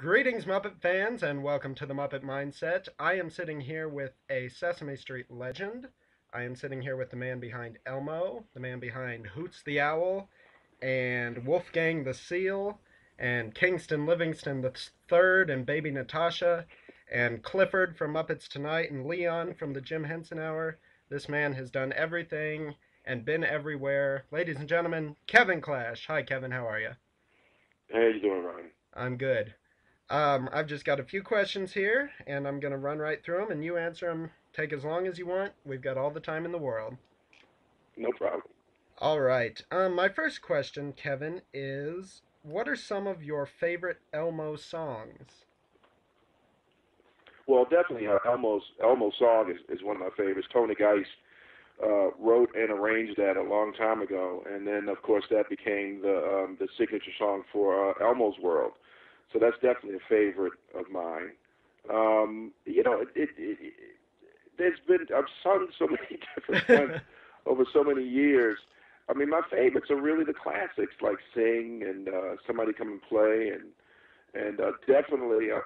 Greetings, Muppet fans, and welcome to the Muppet Mindset. I am sitting here with a Sesame Street legend. I am sitting here with the man behind Elmo, the man behind Hoots the Owl, and Wolfgang the Seal, and Kingston Livingston the Third, and Baby Natasha, and Clifford from Muppets Tonight, and Leon from the Jim Henson Hour. This man has done everything and been everywhere. Ladies and gentlemen, Kevin Clash. Hi, Kevin. How are you? How you doing, Ryan? I'm good. I've just got a few questions here, and I'm going to run right through them, and you answer them. Take as long as you want. We've got all the time in the world. No problem. All right. My first question, Kevin, is what are some of your favorite Elmo songs? Well, definitely, Elmo's song is one of my favorites. Tony Geist wrote and arranged that a long time ago, and then of course that became the signature song for Elmo's World. So that's definitely a favorite of mine. There's been I've sung so many different ones over so many years. I mean, my favorites are really the classics like Sing and Somebody Come and Play and definitely I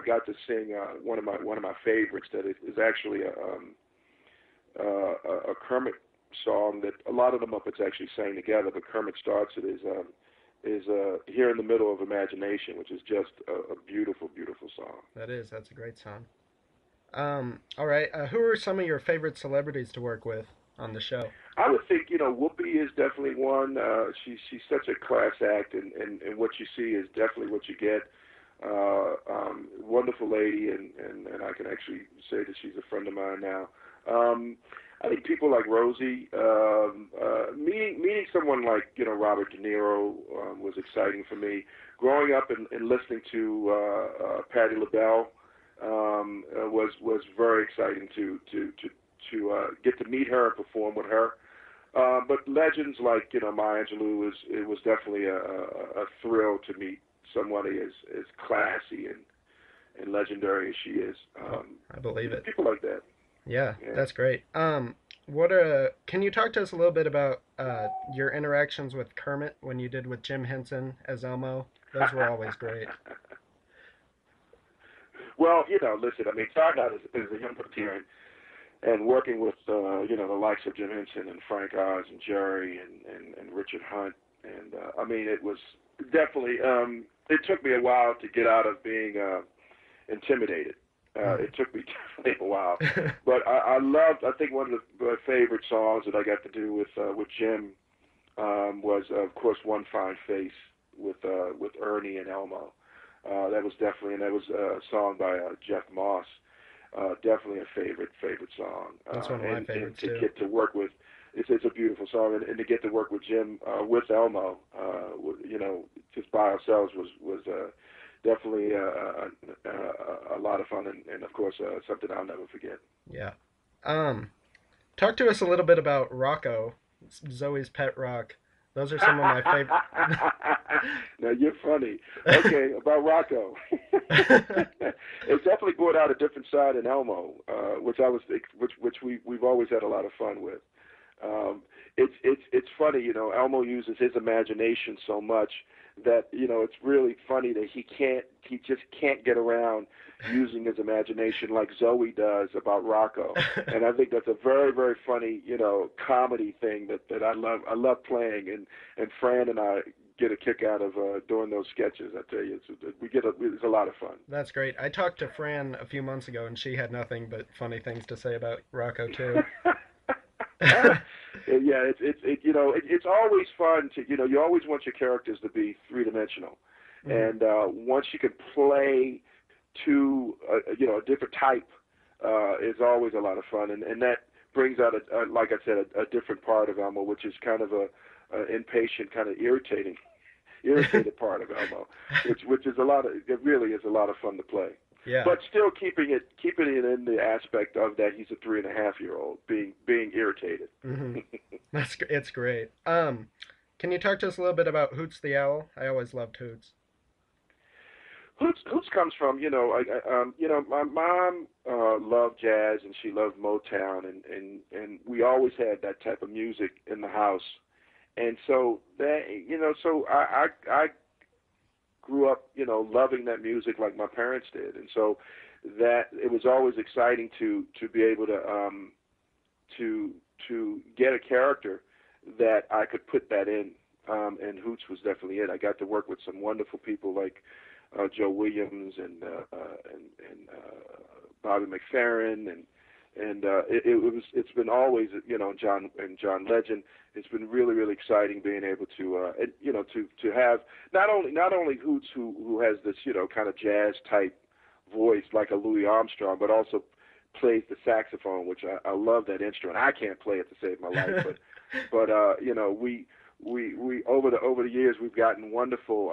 got to sing one of my favorites that is actually a Kermit song that a lot of the Muppets actually sang together, but Kermit starts it is Here in the Middle of Imagination, which is just a beautiful, beautiful song. That's a great song. All right. Who are some of your favorite celebrities to work with on the show? I would think Whoopi is definitely one. She's such a class act, and what you see is definitely what you get. Wonderful lady, and I can actually say that she's a friend of mine now. I think people like Rosie, meeting someone like Robert De Niro was exciting for me. Growing up and listening to Patti LaBelle was very exciting to get to meet her and perform with her. But legends like Maya Angelou it was definitely a thrill to meet somebody as classy and legendary as she is. Oh, I believe it. People like that. Yeah, Yeah. that's great. Can you talk to us a little bit about your interactions with Kermit when you did with Jim Henson as Elmo? Those were always great. Well, listen. I mean, starting out as a young puppeteer and working with the likes of Jim Henson and Frank Oz and Jerry and Richard Hunt, and I mean, it was definitely. It took me a while to get out of being intimidated. It took me definitely a while, but I loved. I think one of my favorite songs that I got to do with Jim was, of course, One Fine Face with Ernie and Elmo. That was definitely, and that was a song by Jeff Moss. Definitely a favorite song. That's one of my And favorites to too. get to work with, it's a beautiful song, and to get to work with Jim with Elmo, just by ourselves was definitely a lot of fun, and of course something I'll never forget. Yeah. Um, Talk to us a little bit about Rocco, Zoe's pet rock. Those are some of my favorite. Now you're funny. Okay, about Rocco. It definitely brought out a different side in Elmo, which we've always had a lot of fun with. It's funny, Elmo uses his imagination so much that it's really funny that he just can't get around using his imagination like Zoe does about Rocco, and I think that's a very very funny comedy thing that I love playing, and Fran and I get a kick out of doing those sketches. I tell you, it's a lot of fun. That's great. I talked to Fran a few months ago, and she had nothing but funny things to say about Rocco too. Yeah, it's always fun to you always want your characters to be three dimensional, Mhm. and once you can play to a different type, is always a lot of fun, and that brings out like I said a different part of Elmo, which is kind of a impatient, kind of irritated part of Elmo, which is it really is a lot of fun to play. Yeah. But still keeping it in the aspect of that he's a 3.5 year old being irritated. Hmm. It's great. Can you talk to us a little bit about Hoots the Owl? I always loved Hoots. Hoots comes from my mom loved jazz and she loved Motown and we always had that type of music in the house, and so that so I grew up, loving that music like my parents did, and so that it was always exciting to be able to get a character that I could put that in, and Hoots was definitely it. I got to work with some wonderful people like Joe Williams and Bobby McFerrin and it's been always John Legend. It's been really, really exciting being able to to have not only Hoots who has this kind of jazz type voice like a Louis Armstrong, but also plays the saxophone, which I love that instrument. I can't play it to save my life, but we over the years we've gotten wonderful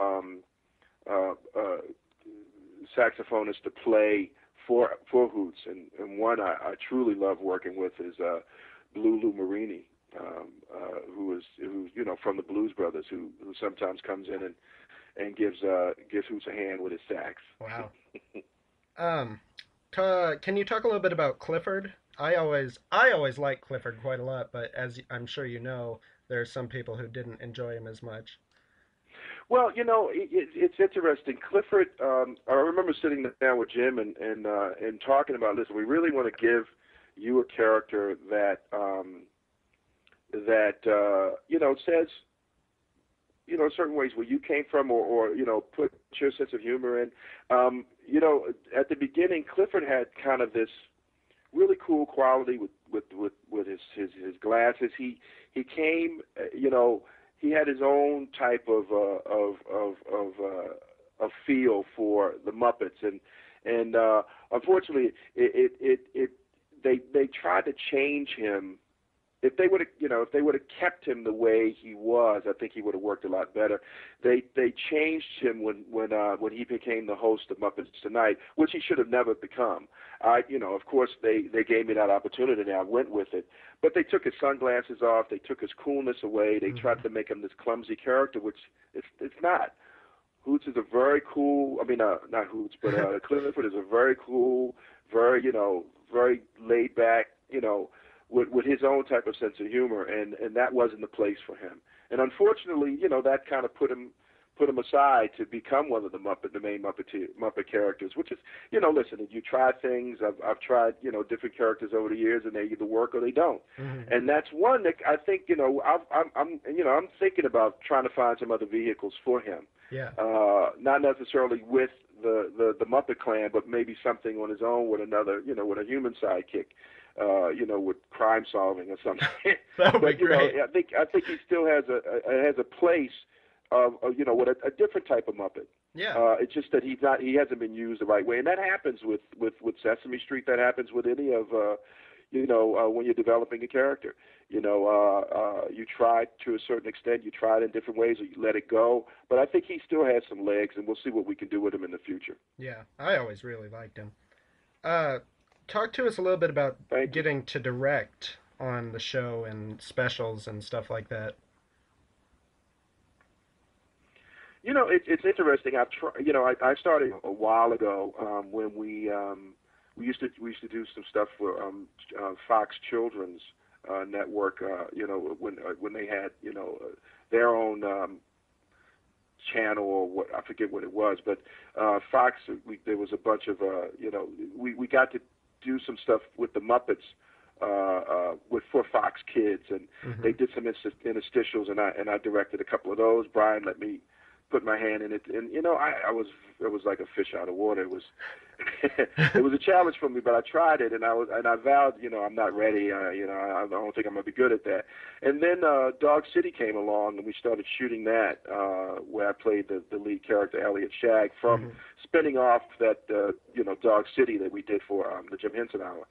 saxophonists to play for Hoots, and one I truly love working with is Blue Lou Marini, who's from the Blues Brothers, who sometimes comes in and gives Hoots a hand with his sax. Wow. Can you talk a little bit about Clifford? I always liked Clifford quite a lot, but as I'm sure you know, there are some people who didn't enjoy him as much. Well, it's interesting. Clifford, I remember sitting down with Jim and talking about, listen, we really want to give you a character that says, in certain ways where you came from, or put your sense of humor in. At the beginning, Clifford had kind of this really cool quality with his glasses. He came, he had his own type of feel for the Muppets, and unfortunately, they tried to change him. If they would have kept him the way he was, I think he would have worked a lot better. They changed him when he became the host of Muppets Tonight, which he should have never become. Of course they gave me that opportunity and I went with it. But they took his sunglasses off, they took his coolness away, they tried to make him this clumsy character, which it's not. Hoots is a very cool, not Hoots, but Clifford is a very cool, very, very laid back, with his own type of sense of humor, and that wasn't the place for him. And unfortunately, that kind of put him aside to become one of the main Muppet characters, which is, listen, you try things. I've tried, different characters over the years, and they either work or they don't. Mm-hmm. And that's one that I think, I'm thinking about trying to find some other vehicles for him. Yeah. Not necessarily with the Muppet Clan, but maybe something on his own with another, with a human sidekick. With crime solving or something. That would be great. I think he still has a place of with a different type of Muppet. Yeah. It's just that he hasn't been used the right way, and that happens with Sesame Street. That happens with any of when you're developing a character. You try to a certain extent. You try it in different ways, or you let it go. But I think he still has some legs, and we'll see what we can do with him in the future. Yeah, I always really liked him. Talk to us a little bit about getting to direct on the show and specials and stuff like that. It's interesting. I started a while ago when we used to do some stuff for Fox Children's Network. When they had their own channel, or what, I forget what it was, but Fox. There was a bunch of we got to do some stuff with the Muppets for Fox Kids, and they did some interstitials, and I directed a couple of those. Brian let me put my hand in it, and it was like a fish out of water. It was it was a challenge for me, but I tried it, and I vowed, I'm not ready. I don't think I'm gonna be good at that. And then Dog City came along, and we started shooting that, where I played the lead character Elliot Shag from spinning off that Dog City that we did for the Jim Henson Hour,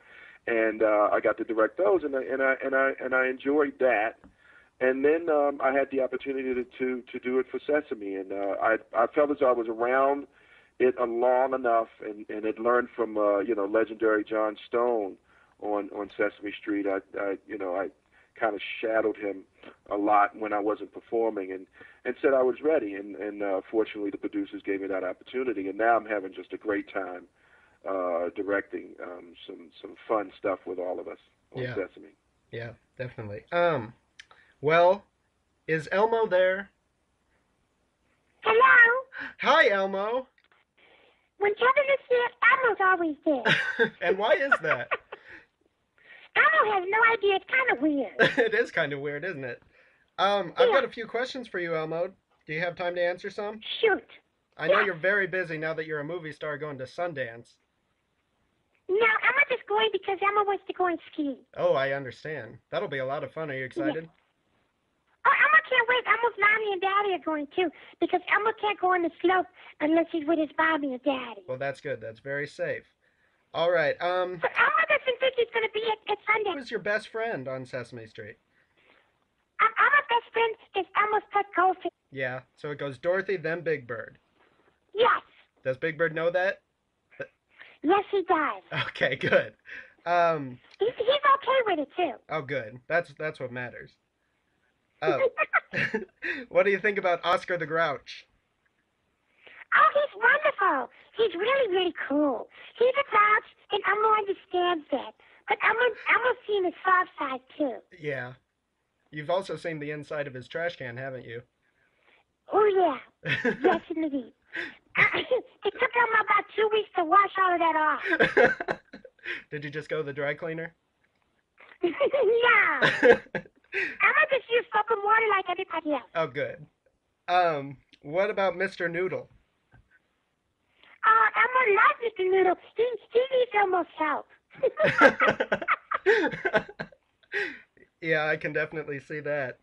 and I got to direct those, and I enjoyed that. And then I had the opportunity to do it for Sesame, and I felt as though I was around it long enough, and had learned from legendary John Stone on Sesame Street. I kind of shadowed him a lot when I wasn't performing, and said I was ready, and fortunately the producers gave me that opportunity, and now I'm having just a great time directing some fun stuff with all of us on Sesame. Yeah, definitely. Well, is Elmo there? Hello? Hi, Elmo. When Kevin is there, Elmo's always there. And why is that? Elmo has no idea. It's kind of weird. It is kind of weird, isn't it? I've Yeah. got a few questions for you, Elmo. Do you have time to answer some? Shoot. I know Yeah. you're very busy now that you're a movie star going to Sundance. No, Elmo just going because Elmo wants to go and ski. Oh, I understand. That'll be a lot of fun. Are you excited? Oh, Elmo can't wait. Elmo's mommy and daddy are going too because Elmo can't go on the slope unless he's with his mommy and daddy. Well, that's good. That's very safe. All right. So Elmo doesn't think he's going to be at Sundance. Who's your best friend on Sesame Street? Elmo's best friend is Elmo's pet goldfish. Yeah. So it goes Dorothy, then Big Bird. Yes. Does Big Bird know that? Yes, he does. Okay, good. He's okay with it too. Oh, good. That's what matters. Oh, what do you think about Oscar the Grouch? Oh, he's wonderful. He's really, really cool. He's a grouch, and Elmo understands that. But Elmo's seen his soft side too. Yeah. You've also seen the inside of his trash can, haven't you? Oh yeah. Yes, indeed. It took Elmo about 2 weeks to wash all of that off. Did you just go to the dry cleaner? Yeah. Elmo just used soap and water like everybody else. Oh, good. What about Mr. Noodle? Elmo loves Mr. Noodle. He needs Elmo's help. Yeah, I can definitely see that.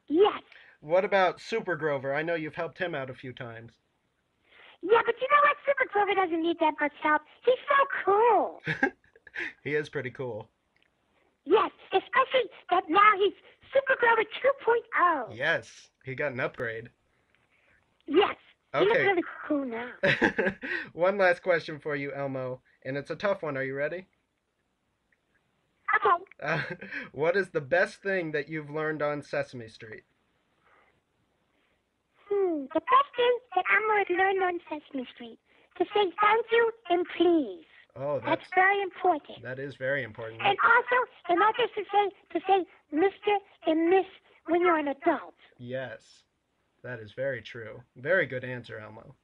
Yes. What about Super Grover? I know you've helped him out a few times. Yeah, but you know what? Super Grover doesn't need that much help. He's so cool. He is pretty cool. Yes, especially that now he's Super Grover 2.0. Yes, he got an upgrade. Yes, he looks Okay. really cool now. One last question for you, Elmo, and it's a tough one. Are you ready? Okay. What is the best thing that you've learned on Sesame Street? The best thing that Elmo had learned on Sesame Street to say thank you and please. Oh, That's very important. that is very important. And not just to say Mr. and Miss when you're an adult. Yes, that is very true. Very good answer, Elmo.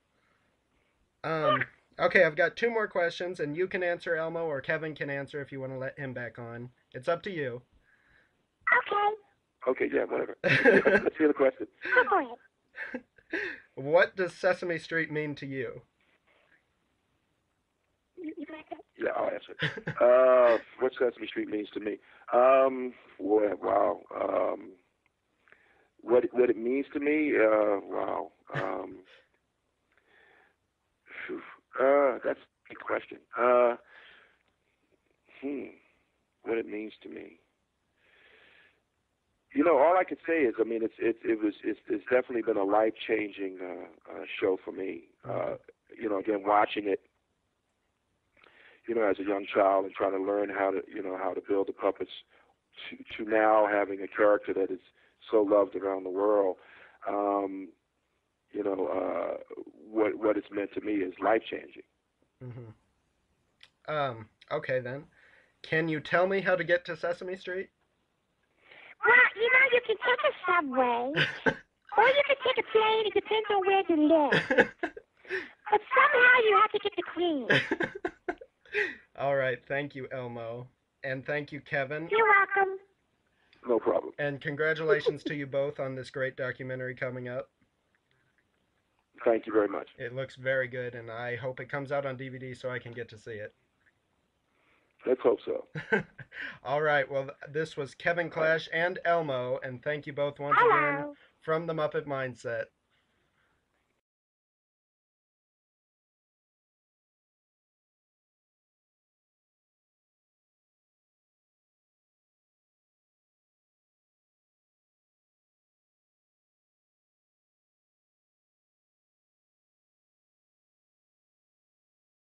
Okay, I've got two more questions, and you can answer, Elmo, or Kevin can answer if you want to let him back on. It's up to you. Okay. Okay, yeah, whatever. Let's hear the question. Go for it. What does Sesame Street mean to you? You got that? Yeah, I'll answer. What Sesame Street means to me? Boy, wow. What it means to me? Wow. That's a big question. What it means to me? You know, all I could say is, I mean, it's definitely been a life-changing show for me. You know, again, watching it, you know, as a young child and trying to learn how to build the puppets, to now having a character that is so loved around the world. You know, what it's meant to me is life-changing. Mm-hmm. Okay then. Can you tell me how to get to Sesame Street? Well, you know, you can take a subway, or you can take a plane. It depends on where you live. But somehow you have to get to Queens. All right, thank you, Elmo. And thank you, Kevin. You're welcome. No problem. And congratulations to you both on this great documentary coming up. Thank you very much. It looks very good, and I hope it comes out on DVD so I can get to see it. Let's hope so. All right, well, this was Kevin Clash and Elmo, and thank you both once again Hello. from the Muppet Mindset.